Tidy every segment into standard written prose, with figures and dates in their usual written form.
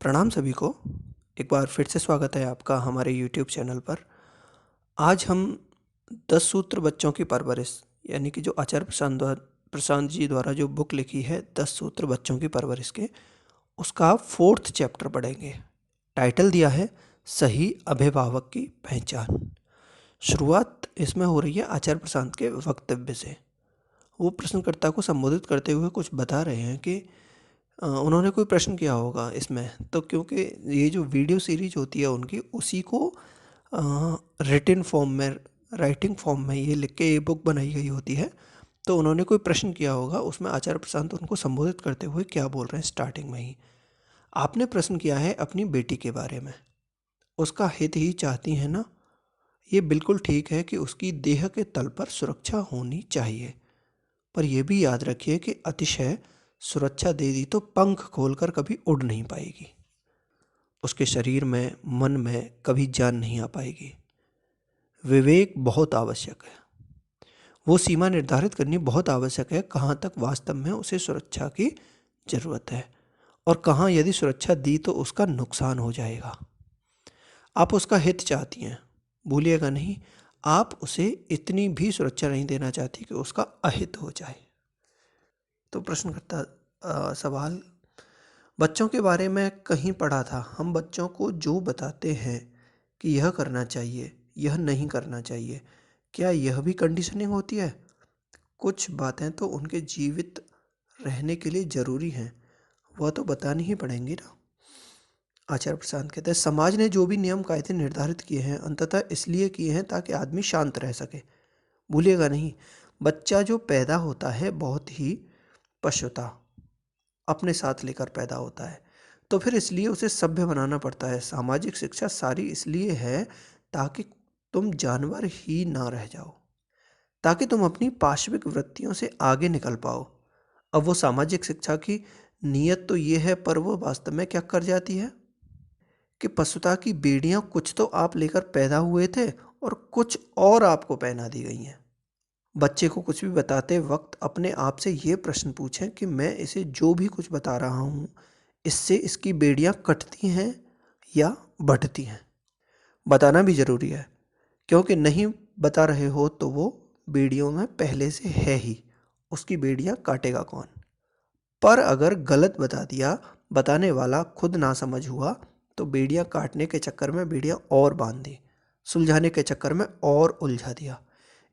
प्रणाम सभी को। एक बार फिर से स्वागत है आपका हमारे यूट्यूब चैनल पर। आज हम 10 सूत्र बच्चों की परवरिश यानी कि जो आचार्य प्रशांत जी द्वारा जो बुक लिखी है 10 सूत्र बच्चों की परवरिश के, उसका 4th चैप्टर पढ़ेंगे। टाइटल दिया है सही अभिभावक की पहचान। शुरुआत इसमें हो रही है आचार्य प्रशांत के वक्तव्य से। वो प्रश्नकर्ता को संबोधित करते हुए कुछ बता रहे हैं कि उन्होंने कोई प्रश्न किया होगा इसमें, तो क्योंकि ये जो वीडियो सीरीज होती है उनकी, उसी को रिटन फॉर्म में, राइटिंग फॉर्म में ये लिख के ये बुक बनाई गई होती है। तो उन्होंने कोई प्रश्न किया होगा, उसमें आचार्य प्रशांत उनको संबोधित करते हुए क्या बोल रहे हैं स्टार्टिंग में ही। आपने प्रश्न किया है अपनी बेटी के बारे में, उसका हित ही चाहती है ना? ये बिल्कुल ठीक है कि उसकी देह के तल पर सुरक्षा होनी चाहिए, पर यह भी याद रखिए कि अतिशय सुरक्षा दे दी तो पंख खोलकर कभी उड़ नहीं पाएगी। उसके शरीर में, मन में कभी जान नहीं आ पाएगी। विवेक बहुत आवश्यक है। वो सीमा निर्धारित करनी बहुत आवश्यक है, कहाँ तक वास्तव में उसे सुरक्षा की जरूरत है और कहाँ यदि सुरक्षा दी तो उसका नुकसान हो जाएगा। आप उसका हित चाहती हैं, भूलिएगा नहीं। आप उसे इतनी भी सुरक्षा नहीं देना चाहती कि उसका अहित हो जाए। तो प्रश्नकर्ता सवाल, बच्चों के बारे में कहीं पढ़ा था, हम बच्चों को जो बताते हैं कि यह करना चाहिए, यह नहीं करना चाहिए, क्या यह भी कंडीशनिंग होती है? कुछ बातें तो उनके जीवित रहने के लिए ज़रूरी हैं, वह तो बतानी ही पड़ेंगी ना। आचार्य प्रशांत कहते हैं समाज ने जो भी नियम कायदे निर्धारित किए हैं अंततः इसलिए किए हैं ताकि आदमी शांत रह सके। भूलिएगा नहीं, बच्चा जो पैदा होता है बहुत ही पशुता अपने साथ लेकर पैदा होता है, तो फिर इसलिए उसे सभ्य बनाना पड़ता है। सामाजिक शिक्षा सारी इसलिए है ताकि तुम जानवर ही ना रह जाओ, ताकि तुम अपनी पाशविक वृत्तियों से आगे निकल पाओ। अब वो सामाजिक शिक्षा की नीयत तो ये है, पर वो वास्तव में क्या कर जाती है कि पशुता की बेड़ियां कुछ तो आप लेकर पैदा हुए थे और कुछ और आपको पहना दी गई हैं। बच्चे को कुछ भी बताते वक्त अपने आप से ये प्रश्न पूछें कि मैं इसे जो भी कुछ बता रहा हूँ, इससे इसकी बेड़ियां कटती हैं या बढ़ती हैं। बताना भी ज़रूरी है, क्योंकि नहीं बता रहे हो तो वो बेड़ियों में पहले से है ही, उसकी बेड़ियां काटेगा कौन? पर अगर गलत बता दिया, बताने वाला खुद ना समझ हुआ, तो बेड़ियां काटने के चक्कर में बेड़ियां और बांध दी, सुलझाने के चक्कर में और उलझा दिया।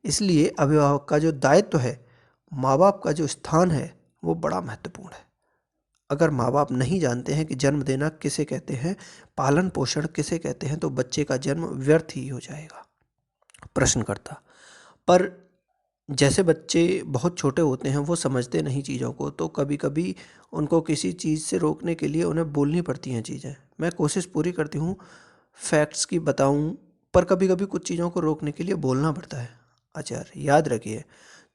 इसलिए अभिभावक का जो दायित्व है, माँ बाप का जो स्थान है, वो बड़ा महत्वपूर्ण है। अगर माँ बाप नहीं जानते हैं कि जन्म देना किसे कहते हैं, पालन पोषण किसे कहते हैं, तो बच्चे का जन्म व्यर्थ ही हो जाएगा। प्रश्नकर्ता, पर जैसे बच्चे बहुत छोटे होते हैं, वो समझते नहीं चीज़ों को, तो कभी कभी उनको किसी चीज़ से रोकने के लिए उन्हें बोलनी पड़ती हैं चीज़ें। मैं कोशिश पूरी करती हूँ फैक्ट्स की बताऊँ, पर कभी कभी कुछ चीज़ों को रोकने के लिए बोलना पड़ता है। आचार्य, याद रखिए,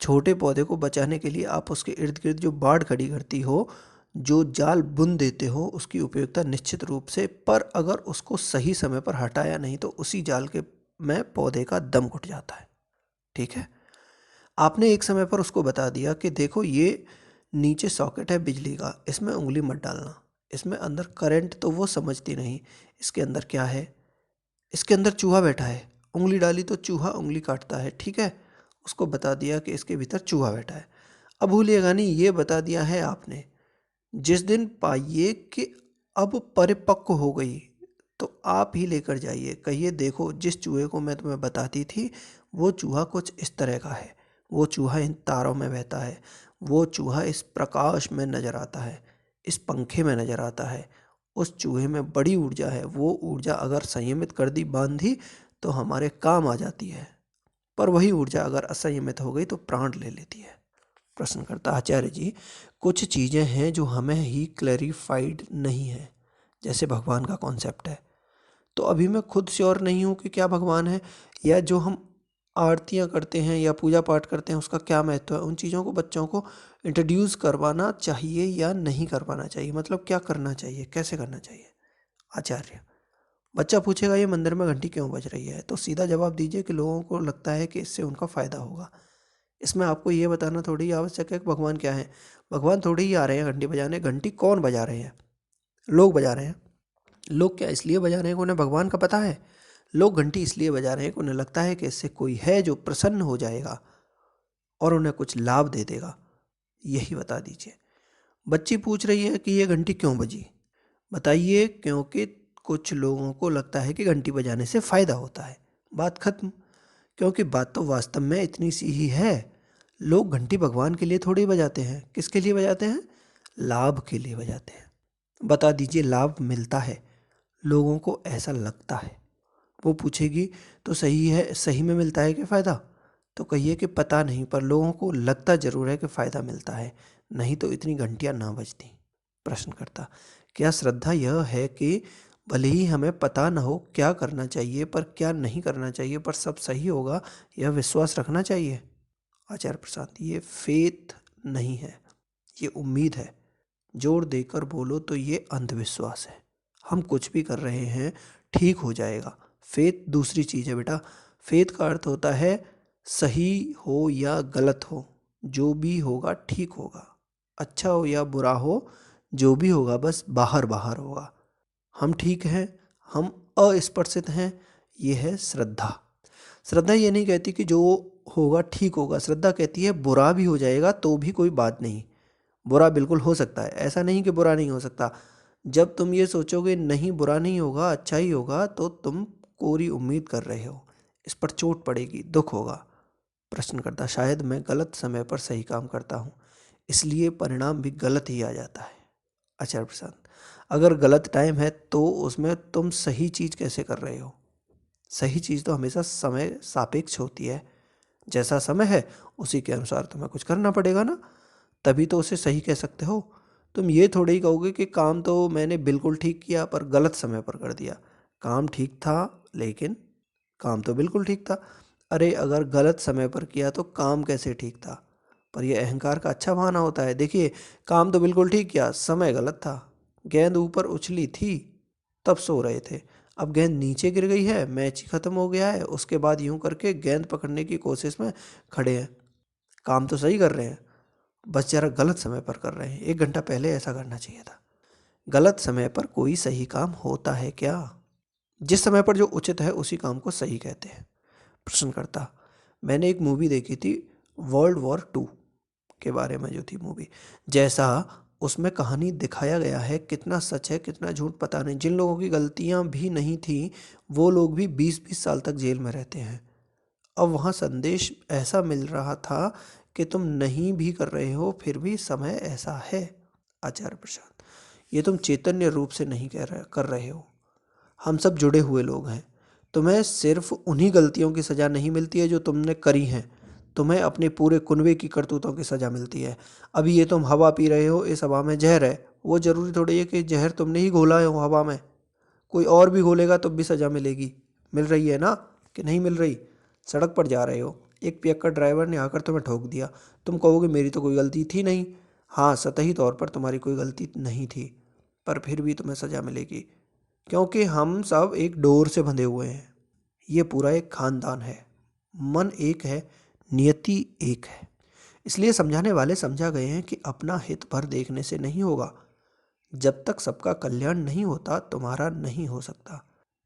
छोटे पौधे को बचाने के लिए आप उसके इर्द गिर्द जो बाड़ खड़ी करती हो, जो जाल बुन देते हो, उसकी उपयोगिता निश्चित रूप से, पर अगर उसको सही समय पर हटाया नहीं तो उसी जाल के में पौधे का दम घुट जाता है। ठीक है, आपने एक समय पर उसको बता दिया कि देखो ये नीचे सॉकेट है बिजली का, इसमें उंगली मत डालना, इसमें अंदर करंट, तो वो समझती नहीं इसके अंदर क्या है। इसके अंदर चूहा बैठा है, उंगली डाली तो चूहा उंगली काटता है। ठीक है, उसको बता दिया कि इसके भीतर चूहा बैठा है। अब भूलिएगा नहीं, ये बता दिया है आपने। जिस दिन पाइए कि अब परिपक्व हो गई, तो आप ही लेकर जाइए, कहिए देखो जिस चूहे को मैं तुम्हें बताती थी, वो चूहा कुछ इस तरह का है, वो चूहा इन तारों में बहता है, वो चूहा इस प्रकाश में नजर आता है, इस पंखे में नजर आता है, उस चूहे में बड़ी ऊर्जा है, वो ऊर्जा अगर संयमित कर दी, बांधी, तो हमारे काम आ जाती है, पर वही ऊर्जा अगर असंयमित हो गई तो प्राण ले लेती है। प्रश्नकर्ता, आचार्य जी, कुछ चीज़ें हैं जो हमें ही क्लैरिफाइड नहीं है, जैसे भगवान का कॉन्सेप्ट है, तो अभी मैं खुद श्योर नहीं हूँ कि क्या भगवान है, या जो हम आरतियाँ करते हैं या पूजा पाठ करते हैं उसका क्या महत्व है। उन चीज़ों को बच्चों को इंट्रोड्यूस करवाना चाहिए या नहीं करवाना चाहिए, मतलब क्या करना चाहिए, कैसे करना चाहिए। आचार्य, बच्चा पूछेगा ये मंदिर में घंटी क्यों बज रही है, तो सीधा जवाब दीजिए कि लोगों को लगता है कि इससे उनका फ़ायदा होगा। इसमें आपको ये बताना थोड़ी आवश्यक है कि भगवान क्या है। भगवान थोड़ी ही आ रहे हैं घंटी बजाने, घंटी कौन बजा रहे हैं, लोग बजा रहे हैं। लोग क्या इसलिए बजा रहे हैं कि उन्हें भगवान का पता है? लोग घंटी इसलिए बजा रहे हैं कि उन्हें लगता है कि इससे कोई है जो प्रसन्न हो जाएगा और उन्हें कुछ लाभ दे देगा। यही बता दीजिए। बच्ची पूछ रही है कि ये घंटी क्यों बजी? बताइए, क्योंकि कुछ लोगों को लगता है कि घंटी बजाने से फायदा होता है। बात खत्म। क्योंकि बात तो वास्तव में इतनी सी ही है। लोग घंटी भगवान के लिए थोड़ी बजाते हैं। किसके लिए बजाते हैं? लाभ के लिए बजाते हैं। बता दीजिए, लाभ मिलता है, लोगों को ऐसा लगता है। वो पूछेगी तो सही है, सही में मिलता है कि फ़ायदा? तो कहिए कि पता नहीं, पर लोगों को लगता ज़रूर है कि फ़ायदा मिलता है, नहीं तो इतनी घंटियाँ ना बजती। प्रश्नकर्ता, क्या श्रद्धा यह है कि भले ही हमें पता न हो क्या करना चाहिए पर क्या नहीं करना चाहिए, पर सब सही होगा, यह विश्वास रखना चाहिए? आचार्य प्रसाद, ये फेथ नहीं है, ये उम्मीद है। जोर देकर बोलो तो ये अंधविश्वास है। हम कुछ भी कर रहे हैं, ठीक हो जाएगा। फेथ दूसरी चीज़ है बेटा। फेथ का अर्थ होता है सही हो या गलत हो, जो भी होगा ठीक होगा। अच्छा हो या बुरा हो, जो भी होगा बस बाहर बाहर होगा। हम ठीक हैं, हम अस्पर्शित हैं, ये है श्रद्धा। श्रद्धा ये नहीं कहती कि जो होगा ठीक होगा। श्रद्धा कहती है बुरा भी हो जाएगा तो भी कोई बात नहीं, बुरा बिल्कुल हो सकता है, ऐसा नहीं कि बुरा नहीं हो सकता। जब तुम ये सोचोगे नहीं बुरा नहीं होगा, अच्छा ही होगा, तो तुम कोरी उम्मीद कर रहे हो। इस पर चोट पड़ेगी, दुख होगा। प्रश्नकर्ता, शायद मैं गलत समय पर सही काम करता हूँ, इसलिए परिणाम भी गलत ही आ जाता है। आचार्य प्रसाद, अगर गलत टाइम है तो उसमें तुम सही चीज़ कैसे कर रहे हो? सही चीज़ तो हमेशा समय सापेक्ष होती है। जैसा समय है उसी के अनुसार तुम्हें कुछ करना पड़ेगा ना, तभी तो उसे सही कह सकते हो। तुम ये थोड़ी ही कहोगे कि काम तो मैंने बिल्कुल ठीक किया पर गलत समय पर कर दिया। काम ठीक था, लेकिन काम तो बिल्कुल ठीक था। अरे अगर गलत समय पर किया तो काम कैसे ठीक था? पर यह अहंकार का अच्छा बहाना होता है। देखिए, काम तो बिल्कुल ठीक किया, समय गलत था। गेंद ऊपर उछली थी, तब सो रहे थे। अब गेंद नीचे गिर गई है, मैच ही खत्म हो गया है। उसके बाद यूं करके गेंद पकड़ने की कोशिश में खड़े हैं। काम तो सही कर रहे हैं, बस जरा गलत समय पर कर रहे हैं। 1 घंटा पहले ऐसा करना चाहिए था। गलत समय पर कोई सही काम होता है क्या? जिस समय पर जो उचित है उसी काम को सही कहते हैं। प्रश्नकर्ता, मैंने एक मूवी देखी थी, वर्ल्ड वॉर 2 के बारे में जो थी मूवी, जैसा उसमें कहानी दिखाया गया है, कितना सच है कितना झूठ पता नहीं। जिन लोगों की गलतियां भी नहीं थी वो लोग भी 20-20 साल तक जेल में रहते हैं। अब वहाँ संदेश ऐसा मिल रहा था कि तुम नहीं भी कर रहे हो फिर भी समय ऐसा है। आचार्य प्रसाद, ये तुम चैतन्य रूप से नहीं कर रहे हो। हम सब जुड़े हुए लोग हैं। तुम्हें सिर्फ उन्हीं गलतियों की सज़ा नहीं मिलती है जो तुमने करी हैं, तुम्हें अपने पूरे कुनबे की करतूतों की सज़ा मिलती है। अभी ये तुम हवा पी रहे हो, इस हवा में जहर है, वो ज़रूरी थोड़ी है कि जहर तुमने ही घोला है वो हवा में। कोई और भी घोलेगा तब भी सज़ा मिलेगी। मिल रही है ना कि नहीं मिल रही? सड़क पर जा रहे हो, एक पियक्कड़ ड्राइवर ने आकर तुम्हें ठोक दिया। तुम कहोगे मेरी तो कोई गलती थी नहीं। हाँ, सतही तौर पर तुम्हारी कोई गलती नहीं थी, पर फिर भी तुम्हें सज़ा मिलेगी, क्योंकि हम सब एक डोर से बंधे हुए हैं। ये पूरा एक खानदान है। मन एक है, नियति एक है। इसलिए समझाने वाले समझा गए हैं कि अपना हित भर देखने से नहीं होगा। जब तक सबका कल्याण नहीं होता तुम्हारा नहीं हो सकता,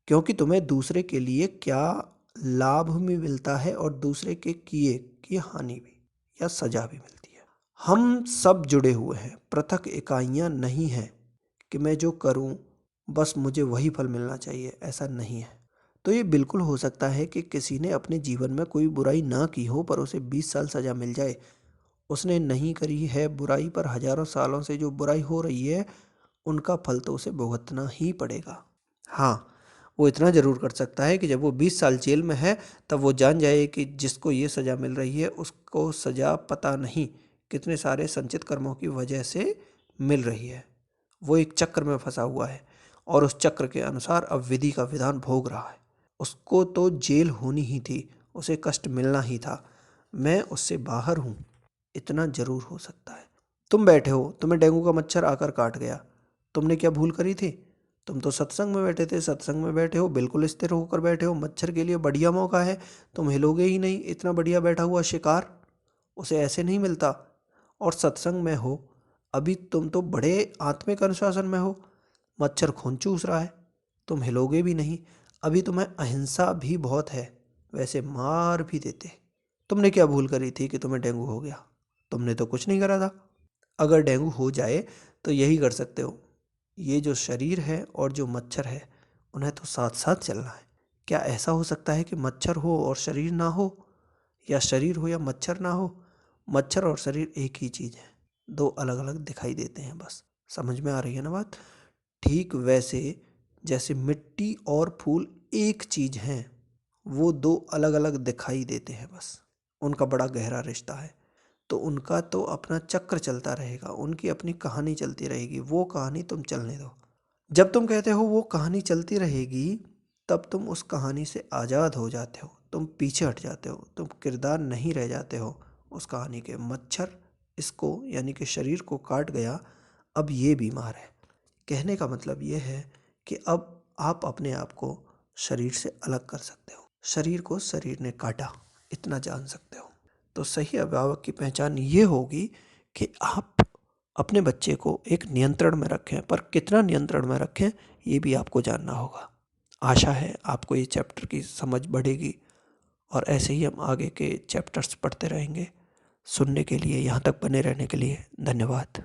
क्योंकि तुम्हें दूसरे के लिए क्या लाभ भी मिलता है और दूसरे के किए की हानि भी या सजा भी मिलती है। हम सब जुड़े हुए हैं, पृथक इकाइयां नहीं हैं कि मैं जो करूं बस मुझे वही फल मिलना चाहिए, ऐसा नहीं है। तो ये बिल्कुल हो सकता है कि किसी ने अपने जीवन में कोई बुराई ना की हो पर उसे 20 साल सजा मिल जाए। उसने नहीं करी है बुराई, पर हजारों सालों से जो बुराई हो रही है उनका फल तो उसे भुगतना ही पड़ेगा। हाँ, वो इतना ज़रूर कर सकता है कि जब वो 20 साल जेल में है तब वो जान जाए कि जिसको ये सज़ा मिल रही है उसको सज़ा पता नहीं कितने सारे संचित कर्मों की वजह से मिल रही है। वो एक चक्र में फंसा हुआ है और उस चक्र के अनुसार अब विधि का विधान भोग रहा है। उसको तो जेल होनी ही थी, उसे कष्ट मिलना ही था। मैं उससे बाहर हूँ, इतना ज़रूर हो सकता है। तुम बैठे हो, तुम्हें डेंगू का मच्छर आकर काट गया, तुमने क्या भूल करी थी? तुम तो सत्संग में बैठे थे, सत्संग में बैठे हो, बिल्कुल स्थिर होकर बैठे हो। मच्छर के लिए बढ़िया मौका है, तुम हिलोगे ही नहीं। इतना बढ़िया बैठा हुआ शिकार उसे ऐसे नहीं मिलता। और सत्संग में हो, अभी तुम तो बड़े आत्मिक अनुशासन में हो। मच्छर खून चूस रहा है, तुम हिलोगे भी नहीं। अभी तुम्हें अहिंसा भी बहुत है, वैसे मार भी देते। तुमने क्या भूल करी थी कि तुम्हें डेंगू हो गया? तुमने तो कुछ नहीं करा था। अगर डेंगू हो जाए तो यही कर सकते हो। ये जो शरीर है और जो मच्छर है, उन्हें तो साथ साथ चलना है। क्या ऐसा हो सकता है कि मच्छर हो और शरीर ना हो, या शरीर हो या मच्छर ना हो? मच्छर और शरीर एक ही चीज़ है, दो अलग अलग दिखाई देते हैं बस। समझ में आ रही है ना बात? ठीक वैसे जैसे मिट्टी और फूल एक चीज़ हैं, वो दो अलग अलग दिखाई देते हैं बस। उनका बड़ा गहरा रिश्ता है, तो उनका तो अपना चक्र चलता रहेगा, उनकी अपनी कहानी चलती रहेगी। वो कहानी तुम चलने दो। जब तुम कहते हो वो कहानी चलती रहेगी, तब तुम उस कहानी से आज़ाद हो जाते हो, तुम पीछे हट जाते हो, तुम किरदार नहीं रह जाते हो उस कहानी के। मच्छर इसको यानी कि शरीर को काट गया, अब ये बीमार है। कहने का मतलब ये है कि अब आप अपने आप को शरीर से अलग कर सकते हो। शरीर को शरीर ने काटा, इतना जान सकते हो। तो सही अभिभावक की पहचान ये होगी कि आप अपने बच्चे को एक नियंत्रण में रखें, पर कितना नियंत्रण में रखें ये भी आपको जानना होगा। आशा है आपको ये चैप्टर की समझ बढ़ेगी, और ऐसे ही हम आगे के चैप्टर्स पढ़ते रहेंगे। सुनने के लिए, यहाँ तक बने रहने के लिए धन्यवाद।